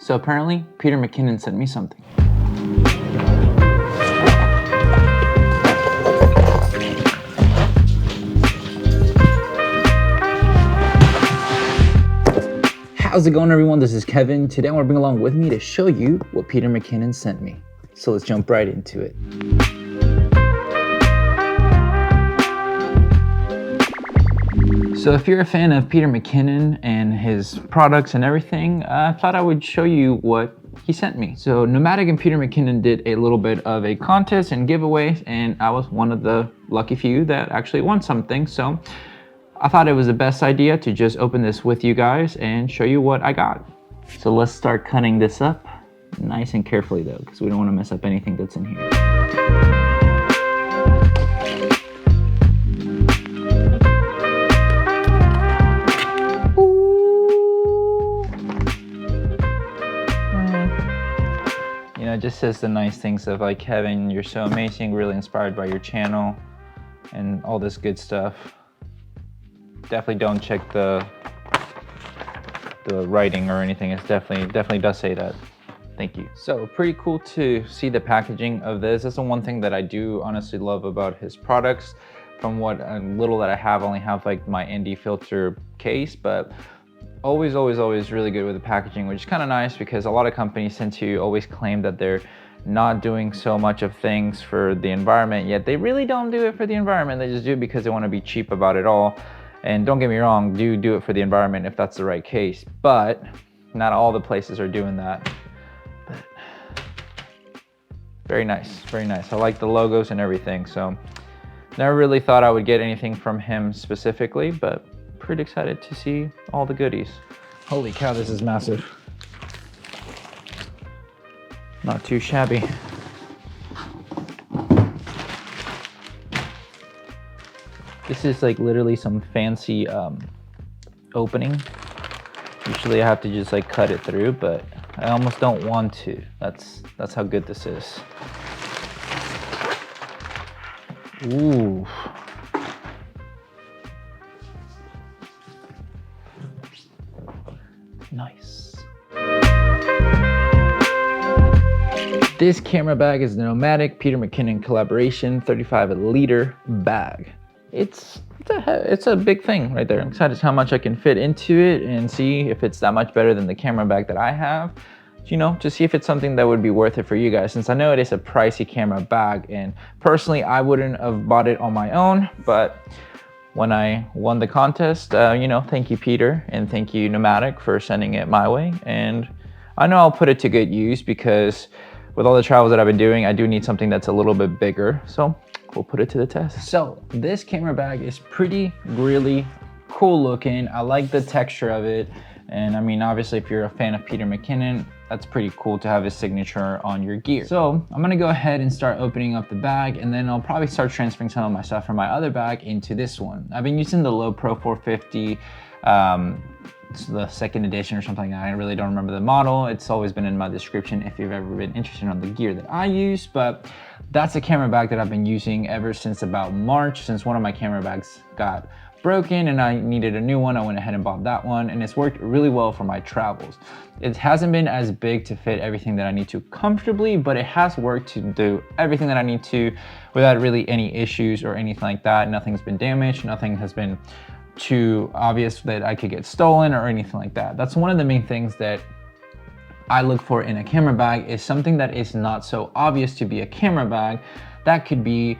So apparently, Peter McKinnon sent me something. How's it going, everyone? This is Kevin. Today I'm gonna bring along with me to show you what Peter McKinnon sent me. So let's jump right into it. So if you're a fan of Peter McKinnon and his products and everything, I thought I would show you what he sent me. So Nomatic and Peter McKinnon did a little bit of a contest and giveaway, and I was one of the lucky few that actually won something. So I thought it was the best idea to just open this with you guys and show you what I got. So let's start cutting this up nice and carefully though, because we don't want to mess up anything that's in here. You know, it just says the nice things of like, Kevin, you're so amazing, really inspired by your channel and all this good stuff. Definitely don't check the writing or anything. It's definitely does say that. Thank you. So pretty cool to see the packaging of this. That's the one thing that I do honestly love about his products. From what little that I have, only have like my ND filter case, but always really good with the packaging, which is kind of nice because a lot of companies tend to always claim that they're not doing so much of things for the environment, yet they really don't do it for the environment. They just do it because they want to be cheap about it all. And don't get me wrong, do it for the environment if that's the right case, but not all the places are doing that. But very nice, very nice. I like the logos and everything, so never really thought I would get anything from him specifically, but pretty excited to see all the goodies. Holy cow, this is massive. Not too shabby. This is like literally some fancy opening. Usually I have to just like cut it through, but I almost don't want to. That's how good this is. Ooh. Nice. This camera bag is the Nomatic Peter McKinnon collaboration 35-liter bag. It's a big thing right there. I'm excited how much I can fit into it and see if it's that much better than the camera bag that I have. You know, to see if it's something that would be worth it for you guys, since I know it is a pricey camera bag, and personally I wouldn't have bought it on my own, but when I won the contest, you know, thank you Peter and thank you Nomatic for sending it my way, and I know I'll put it to good use because with all the travels that I've been doing, I do need something that's a little bit bigger, so we'll put it to the test. So this camera bag is really cool looking. I like the texture of it, and I mean, obviously if you're a fan of Peter McKinnon, that's pretty cool to have his signature on your gear. So I'm gonna go ahead and start opening up the bag, and then I'll probably start transferring some of my stuff from my other bag into this one. I've been using the Low Pro 450, it's the second edition or something. I really don't remember the model. It's always been in my description if you've ever been interested in the gear that I use, but that's a camera bag that I've been using ever since about March, since one of my camera bags got broken and I needed a new one. I went ahead and bought that one, and it's worked really well for my travels. It hasn't been as big to fit everything that I need to comfortably, but it has worked to do everything that I need to without really any issues or anything like that. Nothing's been damaged, nothing has been too obvious that I could get stolen or anything like that. That's one of the main things that I look for in a camera bag, is something that is not so obvious to be a camera bag that could be,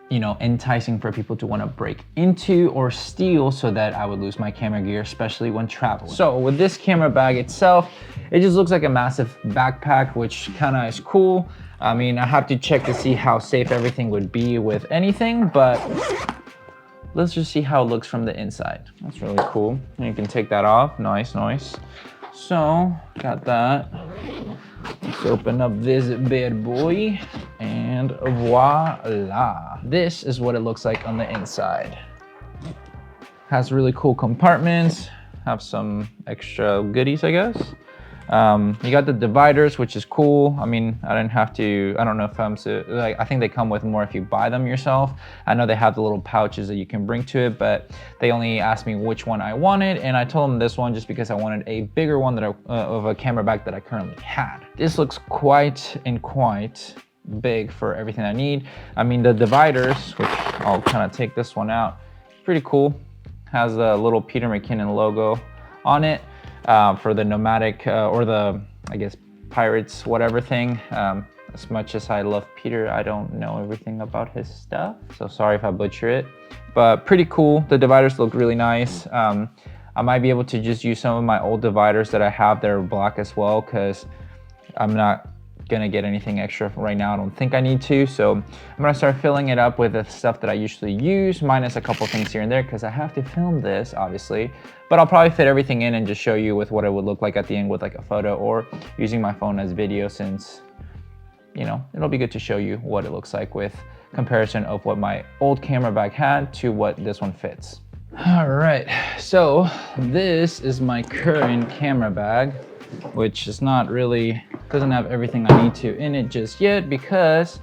you know, enticing for people to want to break into or steal, so that I would lose my camera gear, especially when traveling. So with this camera bag itself, it just looks like a massive backpack, which kind of is cool. I mean, I have to check to see how safe everything would be with anything, but let's just see how it looks from the inside. That's really cool. And you can take that off. Nice. So, got that. Let's open up this bad boy, and voila. This is what it looks like on the inside. Has really cool compartments, have some extra goodies, I guess. You got the dividers, which is cool. I mean, I didn't have to, I don't know if like, I think they come with more if you buy them yourself. I know they have the little pouches that you can bring to it, but they only asked me which one I wanted, and I told them this one just because I wanted a bigger one that of a camera bag that I currently had. This looks quite big for everything I need. I mean, the dividers, which I'll kind of take this one out, pretty cool. Has a little Peter McKinnon logo on it for the Nomatic or the, I guess, Pirates, whatever thing. As much as I love Peter, I don't know everything about his stuff, so sorry if I butcher it, but pretty cool. The dividers look really nice. I might be able to just use some of my old dividers that I have that are black as well, because I'm not gonna get anything extra right now. I don't think I need to, so I'm gonna start filling it up with the stuff that I usually use, minus a couple things here and there, because I have to film this, obviously. But I'll probably fit everything in and just show you with what it would look like at the end with like a photo, or using my phone as video, since, you know, it'll be good to show you what it looks like with comparison of what my old camera bag had to what this one fits. All right, so this is my current camera bag, which is not really, doesn't have everything I need to in it just yet, because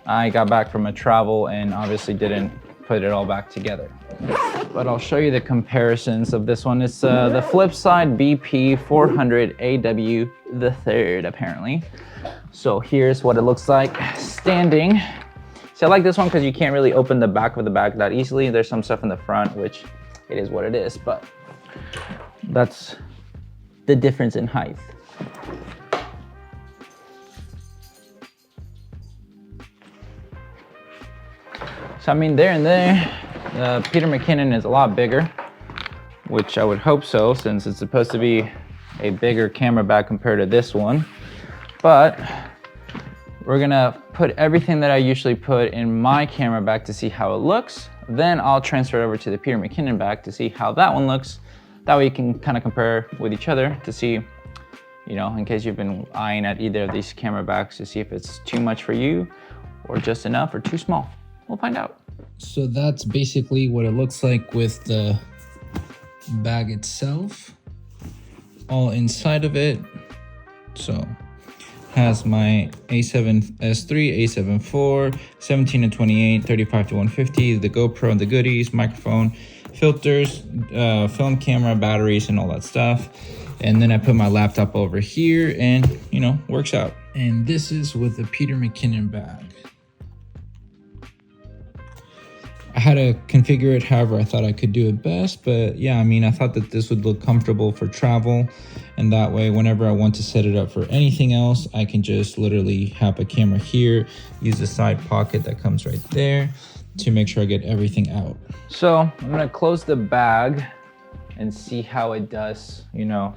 I got back from a travel and obviously didn't put it all back together. But I'll show you the comparisons of this one. It's the flip side BP 400 AW the third, apparently. So here's what it looks like standing. So I like this one because you can't really open the back of the bag that easily. There's some stuff in the front, which it is what it is, but that's the difference in height. So I mean, there and there, Peter McKinnon is a lot bigger, which I would hope so, since it's supposed to be a bigger camera bag compared to this one. But we're gonna put everything that I usually put in my camera bag to see how it looks. Then I'll transfer it over to the Peter McKinnon bag to see how that one looks. That way you can kind of compare with each other to see, you know, in case you've been eyeing at either of these camera bags, to see if it's too much for you or just enough or too small. We'll find out. So that's basically what it looks like with the bag itself, all inside of it. So has my A7S3, A7 IV, 17 to 28, 35 to 150, the GoPro and the goodies, microphone, filters, film camera, batteries, and all that stuff. And then I put my laptop over here and, you know, works out. And this is with the Peter McKinnon bag. I had to configure it however I thought I could do it best, but yeah, I mean, I thought that this would look comfortable for travel, and that way whenever I want to set it up for anything else, I can just literally have a camera here, use the side pocket that comes right there to make sure I get everything out. So I'm gonna close the bag and see how it does, you know,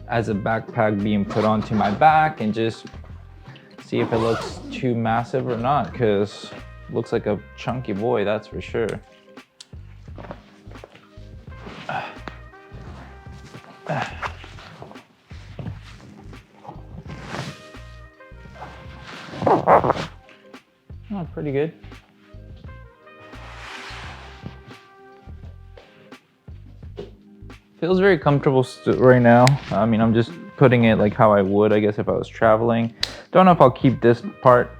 as a backpack being put onto my back, and just see if it looks too massive or not, because looks like a chunky boy, that's for sure. Oh, pretty good. Feels very comfortable right now. I mean, I'm just putting it like how I would, I guess, if I was traveling. Don't know if I'll keep this part,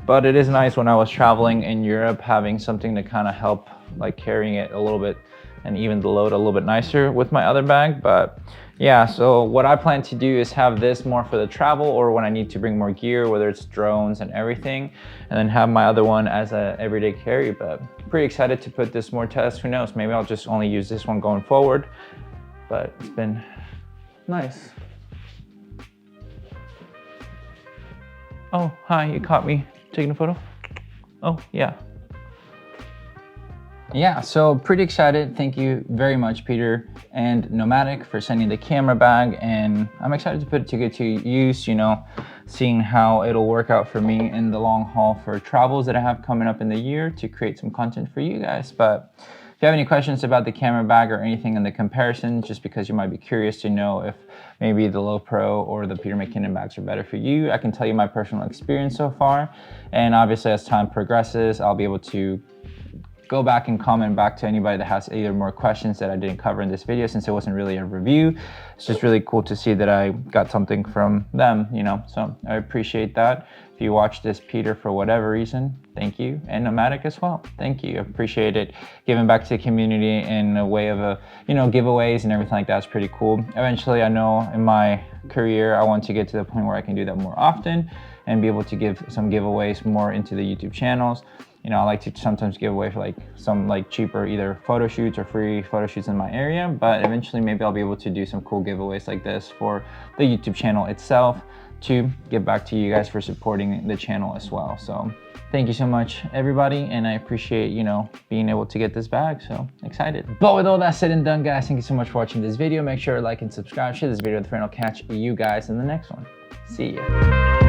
but it is nice when I was traveling in Europe, having something to kind of help, like carrying it a little bit and even the load a little bit nicer with my other bag. But yeah, so what I plan to do is have this more for the travel, or when I need to bring more gear, whether it's drones and everything, and then have my other one as a everyday carry. But pretty excited to put this more test. Who knows, maybe I'll just only use this one going forward, but it's been nice. Oh, hi, you caught me taking a photo? Oh, yeah. Yeah, so pretty excited. Thank you very much, Peter and Nomatic, for sending the camera bag, and I'm excited to put it to good use, you know, seeing how it'll work out for me in the long haul for travels that I have coming up in the year to create some content for you guys. But if you have any questions about the camera bag or anything in the comparison, just because you might be curious to know if maybe the Low Pro or the Peter McKinnon bags are better for you, I can tell you my personal experience so far. And obviously as time progresses, I'll be able to go back and comment back to anybody that has either more questions that I didn't cover in this video, since it wasn't really a review. It's just really cool to see that I got something from them, you know, so I appreciate that. If you watch this, Peter, for whatever reason, thank you. And Nomatic as well, thank you. I appreciate it. Giving back to the community in a way of giveaways and everything like that's pretty cool. Eventually, I know in my career, I want to get to the point where I can do that more often and be able to give some giveaways more into the YouTube channels. You know, I like to sometimes give away for some cheaper either photo shoots or free photo shoots in my area, but eventually maybe I'll be able to do some cool giveaways like this for the YouTube channel itself to give back to you guys for supporting the channel as well. So thank you so much, everybody, and I appreciate, being able to get this bag, so excited. But with all that said and done, guys, thank you so much for watching this video. Make sure to like and subscribe, share this video with a friend. I'll catch you guys in the next one. See ya.